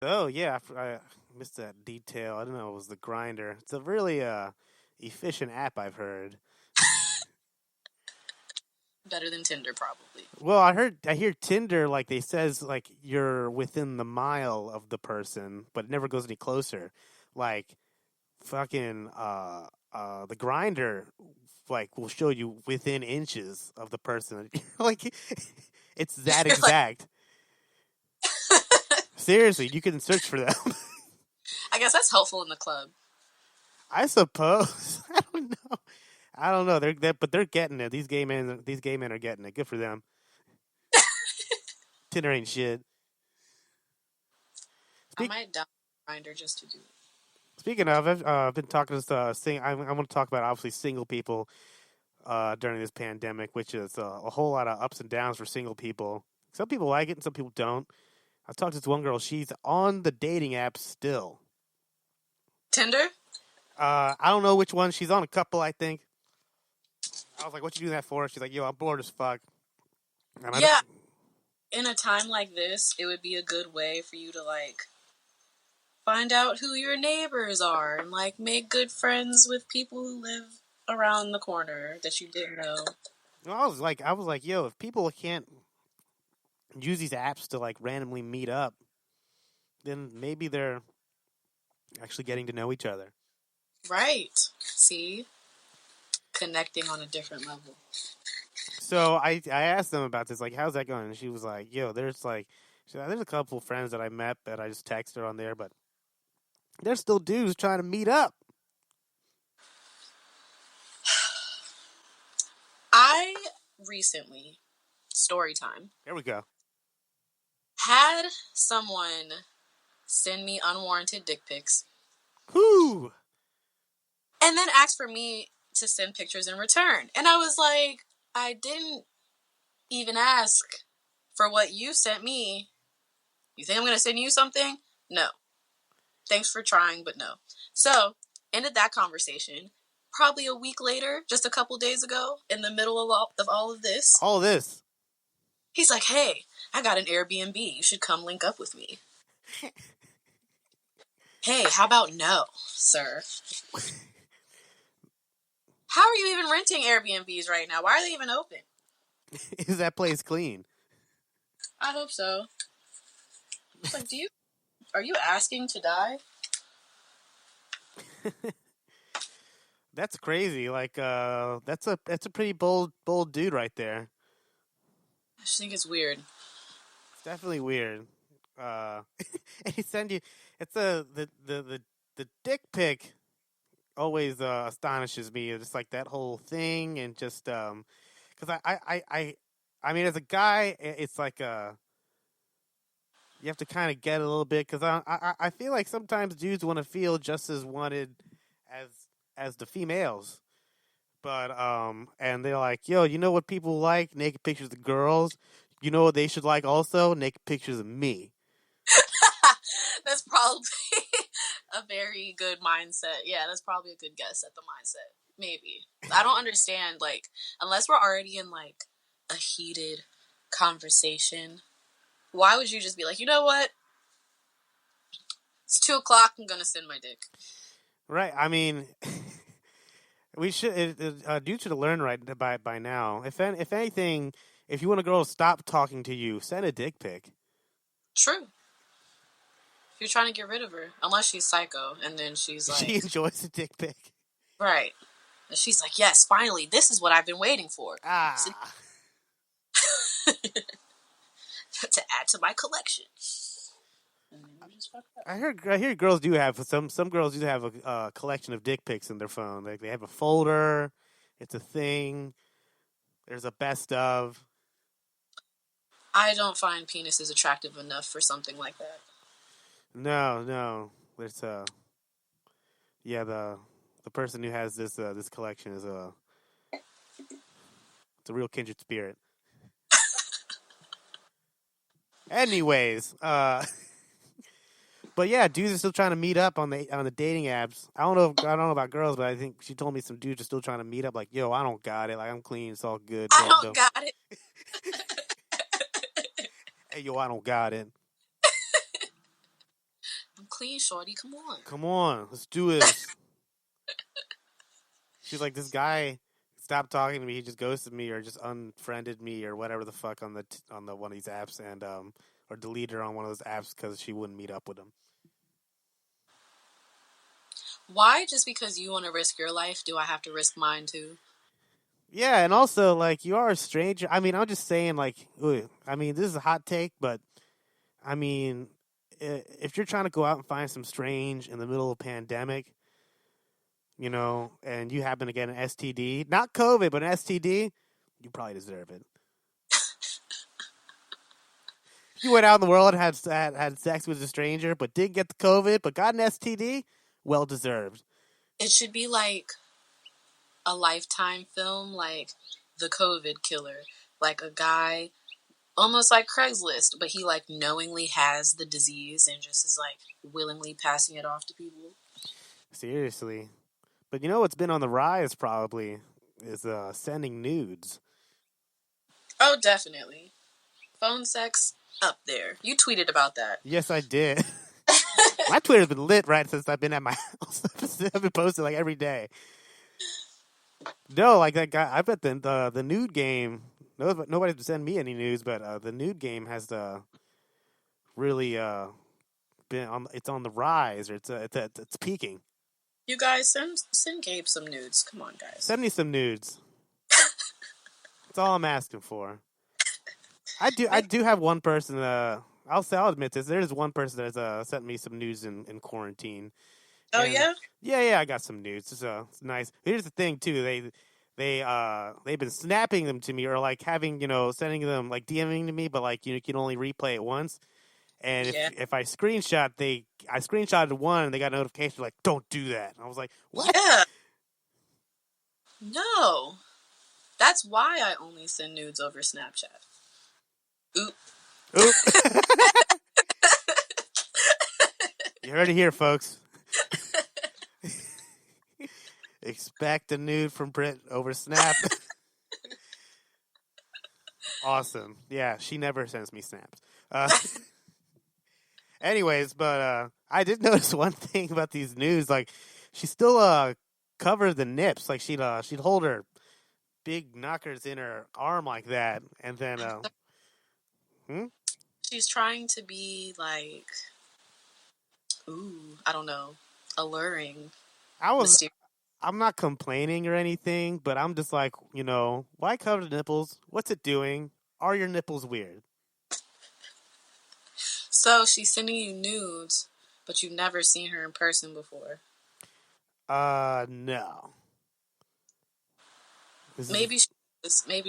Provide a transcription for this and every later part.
Oh yeah, I missed that detail. I didn't know it was the grinder. It's a really efficient app, I've heard. Better than Tinder, probably. Well, I hear Tinder like they says like you're within the mile of the person, but it never goes any closer. Like fucking the grinder like will show you within inches of the person. Like it's that You're like, exact. Seriously, you can search for them. I guess that's helpful in the club. I suppose. I don't know. But they're getting it. These gay men are getting it. Good for them. Tinder ain't shit. I might download Grindr just to do it. Speaking of, I've been talking to I want to talk about obviously single people during this pandemic, which is a whole lot of ups and downs for single people. Some people like it, and some people don't. I talked to this one girl. She's on the dating app still. Tinder? I don't know which one. She's on a couple, I think. I was like, "What you doing that for?" She's like, "Yo, I'm bored as fuck." And yeah. In a time like this, it would be a good way for you to like find out who your neighbors are and like make good friends with people who live around the corner that you didn't know. I was like, yo, if people can't use these apps to like randomly meet up, then maybe they're actually getting to know each other. Right. See? Connecting on a different level. So I asked them about this, like, how's that going? And she was like, yo, there's a couple friends that I met that I just texted on there, but there's still dudes trying to meet up. I recently, story time. There we go. Had someone send me unwarranted dick pics. Whoo! And then asked for me to send pictures in return. And I was like, I didn't even ask for what you sent me. You think I'm going to send you something? No. Thanks for trying, but no. So, ended that conversation. Probably a week later, just a couple days ago, in the middle of all of this. All this. He's like, hey, I got an Airbnb. You should come link up with me. Hey, how about no, sir? How are you even renting Airbnbs right now? Why are they even open? Is that place clean? I hope so. It's like, are you asking to die? That's crazy. Like, that's a pretty bold dude right there. I just think it's weird. It's definitely weird. And he send you. It's the dick pic. Always astonishes me. It's like that whole thing, and just because I mean, as a guy, it's like you have to kind of get a little bit because I feel like sometimes dudes want to feel just as wanted as the females, but and they're like, yo, you know what people like? Naked pictures of girls. You know what they should like also? Naked pictures of me. That's probably a very good mindset. Yeah, that's probably a good guess at the mindset. Maybe. I don't understand, like, unless we're already in, like, a heated conversation, why would you just be like, you know what? It's 2:00, I'm gonna send my dick. Right. I mean, we should, dudes should have learned right by now. If anything, if you want a girl to stop talking to you, send a dick pic. True. You're trying to get rid of her, unless she's psycho, and then she's like... She enjoys the dick pic. Right. And she's like, yes, finally, this is what I've been waiting for. So... to add to my collection. I hear girls do have, some girls do have a collection of dick pics in their phone. Like, they have a folder, it's a thing, there's a best of. I don't find penises attractive enough for something like that. No. There's yeah, the person who has this collection is it's a real kindred spirit. Anyways, but yeah, dudes are still trying to meet up on the dating apps. I don't know about girls, but I think she told me some dudes are still trying to meet up. Like, yo, I don't got it. Like, I'm clean. It's all good. I don't got it. Hey, yo, I don't got it. clean, shorty. Come on. Come on, let's do this. She's like, this guy stopped talking to me. He just ghosted me or just unfriended me or whatever the fuck on the one of these apps and or deleted her on one of those apps because she wouldn't meet up with him. Why, just because you want to risk your life, do I have to risk mine too? Yeah, and also, like, you are a stranger. I mean, I'm just saying, like, I mean, this is a hot take, but, I mean, if you're trying to go out and find some strange in the middle of a pandemic, you know, and you happen to get an STD, not COVID, but an STD, you probably deserve it. You went out in the world and had sex with a stranger, but didn't get the COVID, but got an STD, well deserved. It should be like a Lifetime film, like The COVID Killer. Like a guy, almost like Craigslist, but he like knowingly has the disease and just is like willingly passing it off to people. Seriously. But you know what's been on the rise probably is sending nudes. Oh, definitely. Phone sex, up there. You tweeted about that. Yes, I did. My Twitter's been lit right since I've been at my house. I've been posting like every day. No, like that guy. I bet the nude game. Nobody's been sending me any news, but the nude game has really been on. It's on the rise, or it's peaking. You guys send Gabe some nudes. Come on, guys. Send me some nudes. That's all I'm asking for. I do have one person. I'll admit this. There is one person that has sent me some nudes in quarantine. Oh, and, yeah? Yeah, I got some nudes. It's nice. Here's the thing too. They've been snapping them to me or like having, sending them like DMing to me, but like you can only replay it once. And if I screenshotted one and they got a notification like, don't do that. And I was like, what? Yeah. No. That's why I only send nudes over Snapchat. Oop. You heard it here, folks. Expect a nude from Britt over Snap. Awesome. Yeah, she never sends me snaps. Anyways, but I did notice one thing about these nudes. Like, she still covered the nips. Like, she'd hold her big knockers in her arm like that, and then She's trying to be like, I don't know, alluring. I'm not complaining or anything, but I'm just like, why cover the nipples? What's it doing? Are your nipples weird? So she's sending you nudes, but you've never seen her in person before. No. Maybe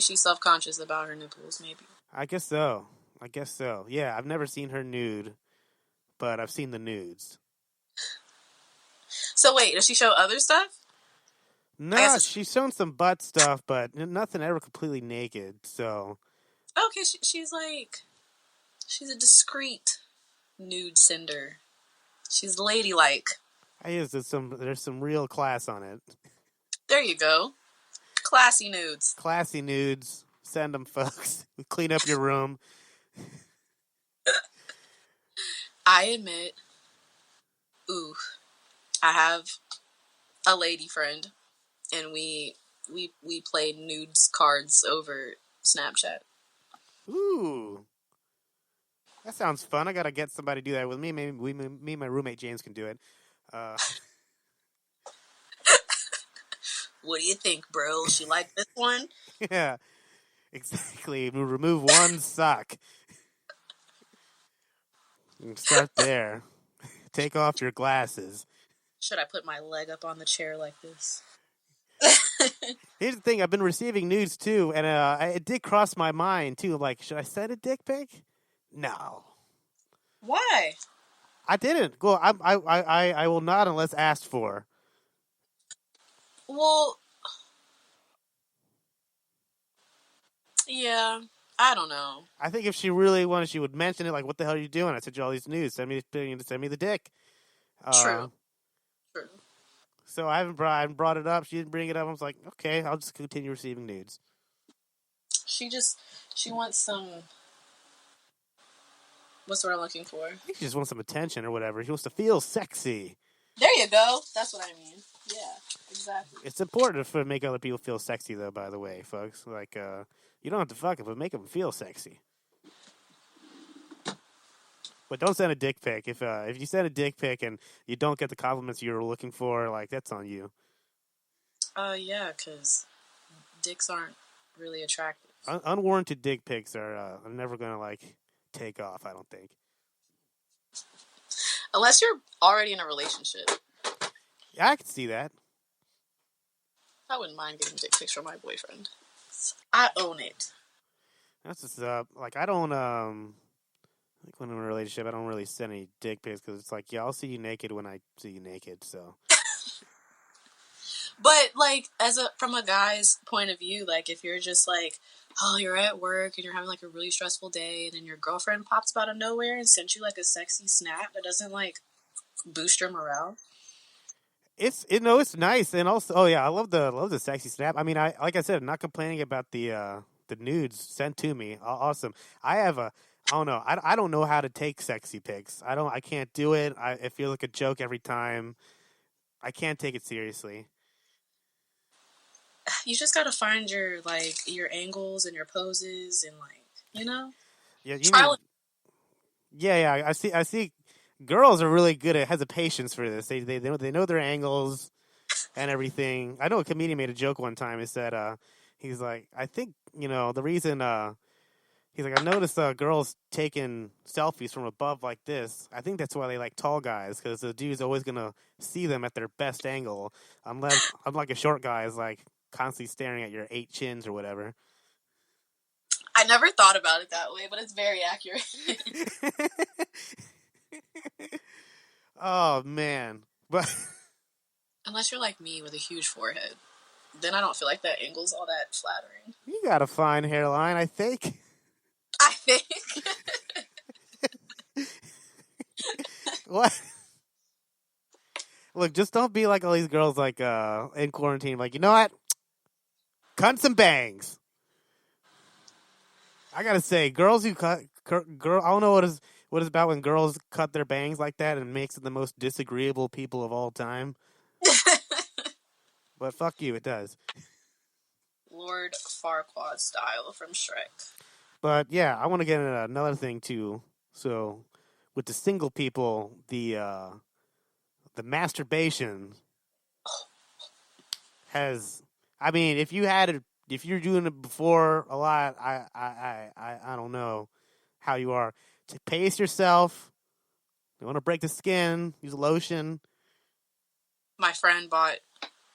she's self-conscious about her nipples. Maybe. I guess so. Yeah, I've never seen her nude, but I've seen the nudes. So wait, does she show other stuff? No, she's shown some butt stuff, but nothing ever completely naked. So. Okay, she's a discreet nude sender. She's ladylike. There's some real class on it. There you go. Classy nudes. Classy nudes. Send them, folks. Clean up your room. I admit, I have a lady friend, and we play nudes cards over Snapchat. Ooh. That sounds fun. I gotta get somebody to do that with me. Maybe me and my roommate James can do it. What do you think, bro? She like this one? Yeah, exactly. We'll remove one sock. Start there. Take off your glasses. Should I put my leg up on the chair like this? Here's the thing. I've been receiving nudes, too, and it did cross my mind, too. Like, should I send a dick pic? No. Why? I didn't. Well, I will not unless asked for. Well, yeah, I don't know. I think if she really wanted, she would mention it. Like, what the hell are you doing? I sent you all these nudes. Send me the dick. True. So I haven't brought it up. She didn't bring it up. I was like, okay, I'll just continue receiving nudes. She wants some What's what I'm looking for? He just wants some attention or whatever. He wants to feel sexy. There you go. That's what I mean. Yeah, exactly. It's important to make other people feel sexy, though, by the way, folks. Like, you don't have to fuck it, but make them feel sexy. But don't send a dick pic. If you send a dick pic and you don't get the compliments you were looking for, like, that's on you. Yeah, because dicks aren't really attractive. Unwarranted dick pics are never going to, like, take off, I don't think. Unless you're already in a relationship. Yeah, I can see that. I wouldn't mind getting dick pics from my boyfriend. I own it. That's just, like, I don't, like, when I'm in a relationship, I don't really send any dick pics because it's like, yeah, I'll see you naked when I see you naked, so. But, like, from a guy's point of view, like, if you're just like, oh, you're at work and you're having, like, a really stressful day, and then your girlfriend pops out of nowhere and sends you, like, a sexy snap that doesn't, like, boost your morale. It's nice, and also, oh yeah, I love the sexy snap. I mean, like I said, I'm not complaining about the nudes sent to me. Awesome. I don't know. I don't know how to take sexy pics. I can't do it. It feels like a joke every time. I can't take it seriously. You just gotta find your angles and your poses and, like, you know? Yeah. I see. Girls are really good has a patience for this. They know their angles and everything. I know a comedian made a joke one time. He said, he's like, I think, the reason, he's like, I noticed girls taking selfies from above like this. I think that's why they like tall guys, because the dude's always going to see them at their best angle. Unlike a short guy is like constantly staring at your 8 chins or whatever. I never thought about it that way, but it's very accurate. Oh, man. But unless you're like me with a huge forehead, then I don't feel like that angle's all that flattering. You got a fine hairline, I think. I think. What? Look, just don't be like all these girls like in quarantine. Like, you know what? Cut some bangs. I gotta say, girls who I don't know what it's about when girls cut their bangs like that and makes it the most disagreeable people of all time. But fuck you, it does. Lord Farquaad style from Shrek. But yeah, I want to get into another thing too. So, with the single people, the masturbation has. I mean, if you're doing it before a lot, I don't know how you are. To pace yourself. You want to break the skin. Use lotion. My friend bought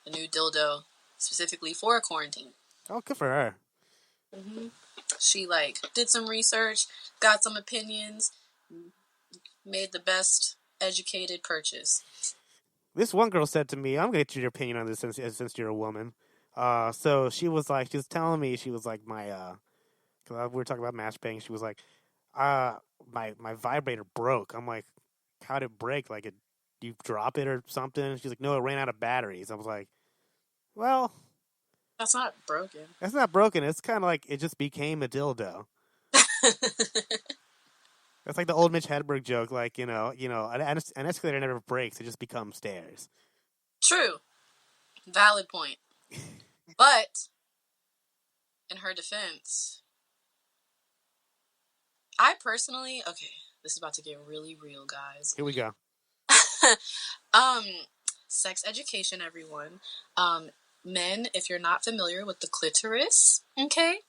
a new dildo specifically for quarantine. Oh, good for her. Mm-hmm. She did some research, got some opinions, made the best educated purchase. This one girl said to me, "I'm gonna get your opinion on this since you're a woman." So she was telling me, she was like, we were talking about masturbating. She was like, my vibrator broke. I'm like, how'd it break? Like, you drop it or something? She's like, no, it ran out of batteries. I was like, well, that's not broken. That's not broken. It's kind of like it just became a dildo. That's like the old Mitch Hedberg joke. Like, an escalator never breaks. It just becomes stairs. True. Valid point. But in her defense, I personally, okay, this is about to get really real, guys. Here we go. Sex education, everyone. Men, if you're not familiar with the clitoris, okay,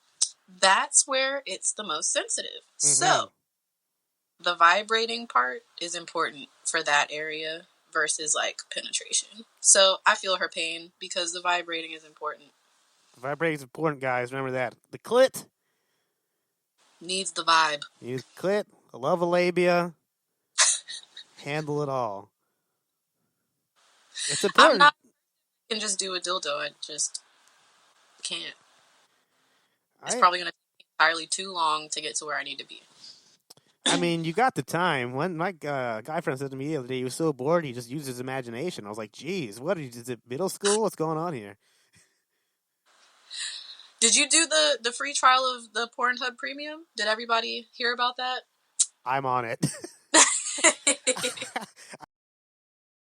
that's where it's the most sensitive. Mm-hmm. So, the vibrating part is important for that area versus, penetration. So, I feel her pain because the vibrating is important. The vibrating is important, guys. Remember that. The clit needs the vibe. Needs clit, a love a labia, handle it all. It's important. I can just do a dildo. I just can't. It's probably going to take entirely too long to get to where I need to be. I mean, you got the time. When my guy friend said to me the other day, he was so bored, he just used his imagination. I was like, geez, is it middle school? What's going on here? Did you do the free trial of the Pornhub Premium? Did everybody hear about that? I'm on it.